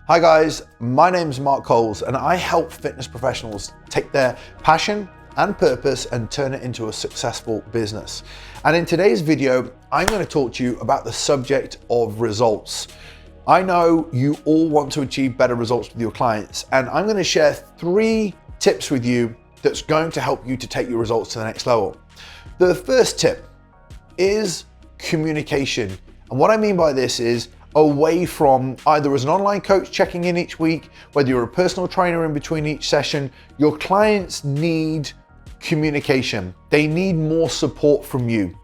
Hi guys, my name's Mark Coles and I help fitness professionals take their passion and purpose and turn it into a successful business. And in today's video, I'm going to talk to you about the subject of results. I know you all want to achieve better results with your clients, and I'm going to share 3 tips with you that's going to help you to take your results to the next level. The first tip is communication. And what I mean by this is away from either as an online coach checking in each week, whether you're a personal trainer in between each session, your clients need communication. They need more support from you.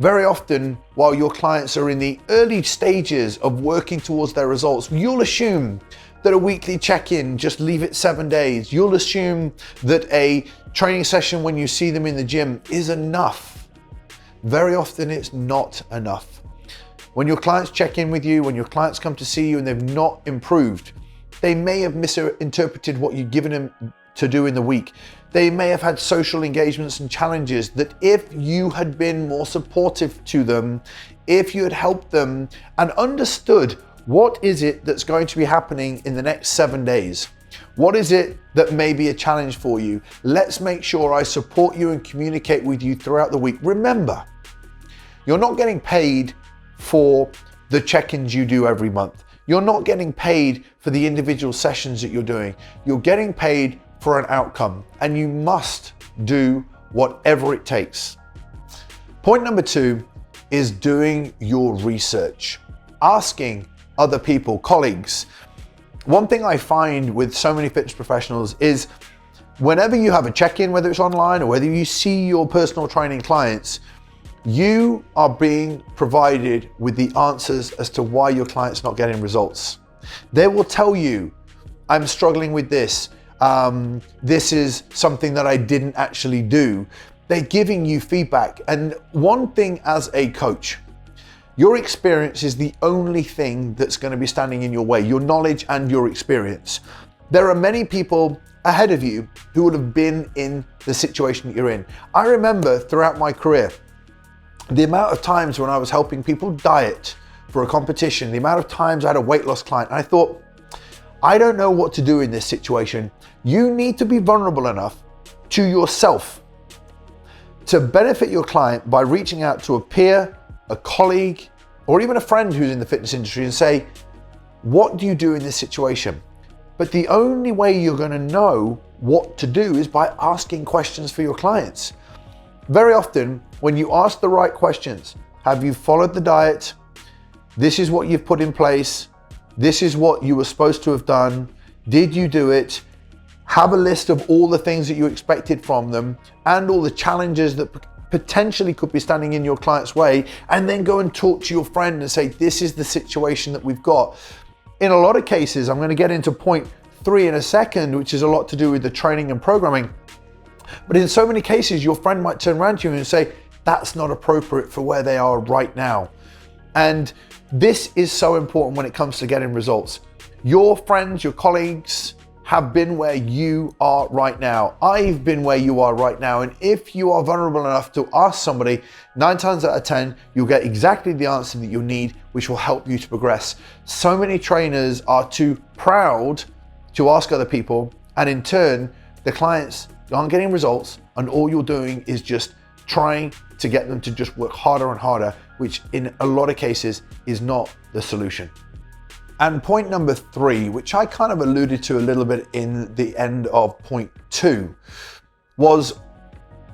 Very often, while your clients are in the early stages of working towards their results, you'll assume that a weekly check-in, just leave it 7 days. You'll assume that a training session when you see them in the gym is enough. Very often it's not enough. When your clients check in with you, when your clients come to see you and they've not improved, they may have misinterpreted what you've given them to do in the week. They may have had social engagements and challenges that if you had been more supportive to them, if you had helped them and understood what is it that's going to be happening in the next 7 days, what is it that may be a challenge for you? Let's make sure I support you and communicate with you throughout the week. Remember, you're not getting paid for the check-ins you do every month. You're not getting paid for the individual sessions that you're doing. You're getting paid for an outcome, and you must do whatever it takes. Point number 2 is doing your research, asking other people, colleagues. One thing I find with so many fitness professionals is whenever you have a check-in, whether it's online or whether you see your personal training clients, you are being provided with the answers as to why your client's not getting results. They will tell you, I'm struggling with this. This is something that I didn't actually do. They're giving you feedback. And one thing as a coach, your experience is the only thing that's going to be standing in your way, your knowledge and your experience. There are many people ahead of you who would have been in the situation that you're in. I remember throughout my career, the amount of times when I was helping people diet for a competition, the amount of times I had a weight loss client, and I thought, I don't know what to do in this situation. You need to be vulnerable enough to yourself to benefit your client by reaching out to a peer, a colleague, or even a friend who's in the fitness industry and say, what do you do in this situation? But the only way you're going to know what to do is by asking questions for your clients. Very often, when you ask the right questions, have you followed the diet? This is what you've put in place. This is what you were supposed to have done. Did you do it? Have a list of all the things that you expected from them and all the challenges that potentially could be standing in your client's way, and then go and talk to your friend and say, this is the situation that we've got. In a lot of cases, I'm going to get into point 3 in a second, which is a lot to do with the training and programming. But in so many cases, your friend might turn around to you and say, that's not appropriate for where they are right now. And this is so important when it comes to getting results. Your friends, your colleagues have been where you are right now. I've been where you are right now. And if you are vulnerable enough to ask somebody, 9 times out of 10, you'll get exactly the answer that you need, which will help you to progress. So many trainers are too proud to ask other people. And in turn, the clients aren't getting results, and all you're doing is just trying to get them to just work harder and harder, which in a lot of cases is not the solution. And point number 3, which I kind of alluded to a little bit in the end of point 2, was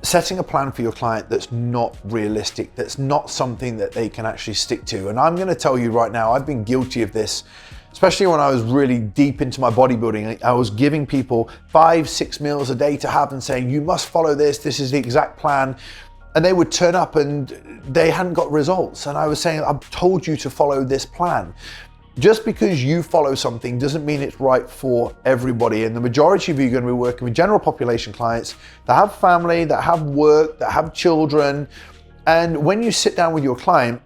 setting a plan for your client that's not realistic, that's not something that they can actually stick to. And I'm going to tell you right now, I've been guilty of this, especially when I was really deep into my bodybuilding. I was giving people 5-6 meals a day to have and saying, you must follow this, this is the exact plan. And they would turn up and they hadn't got results. And I was saying, I've told you to follow this plan. Just because you follow something doesn't mean it's right for everybody. And the majority of you are going to be working with general population clients that have family, that have work, that have children. And when you sit down with your client,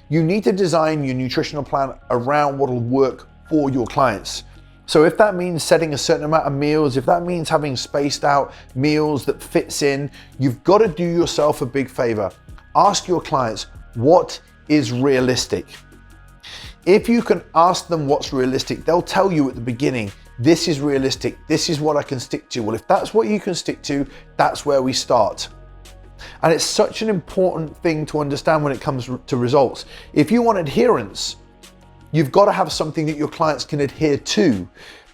you need to design your nutritional plan around what will work for your clients. So if that means setting a certain amount of meals, if that means having spaced out meals that fits in, you've got to do yourself a big favor. Ask your clients, what is realistic? If you can ask them what's realistic, they'll tell you at the beginning, this is realistic, this is what I can stick to. Well, if that's what you can stick to, that's where we start. And it's such an important thing to understand when it comes to results. If you want adherence, you've got to have something that your clients can adhere to.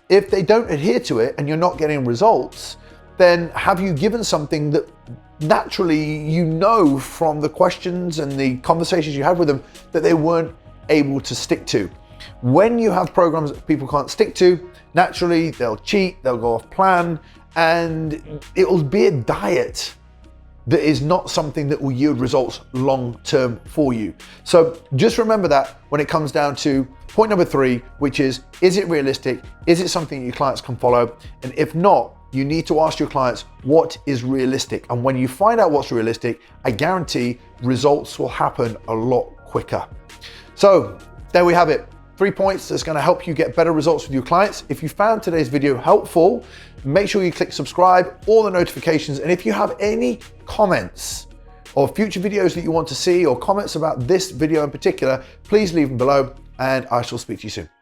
If they don't adhere to it and you're not getting results, then have you given something that naturally you know from the questions and the conversations you had with them that they weren't able to stick to? When you have programs that people can't stick to, naturally they'll cheat, they'll go off plan, and it'll be a diet that is not something that will yield results long term for you. So just remember that when it comes down to point number 3, which is it realistic? Is it something your clients can follow? And if not, you need to ask your clients what is realistic. And when you find out what's realistic, I guarantee results will happen a lot quicker. So there we have it. 3 points that's going to help you get better results with your clients. If you found today's video helpful, make sure you click subscribe, all the notifications. And if you have any comments or future videos that you want to see or comments about this video in particular, please leave them below and I shall speak to you soon.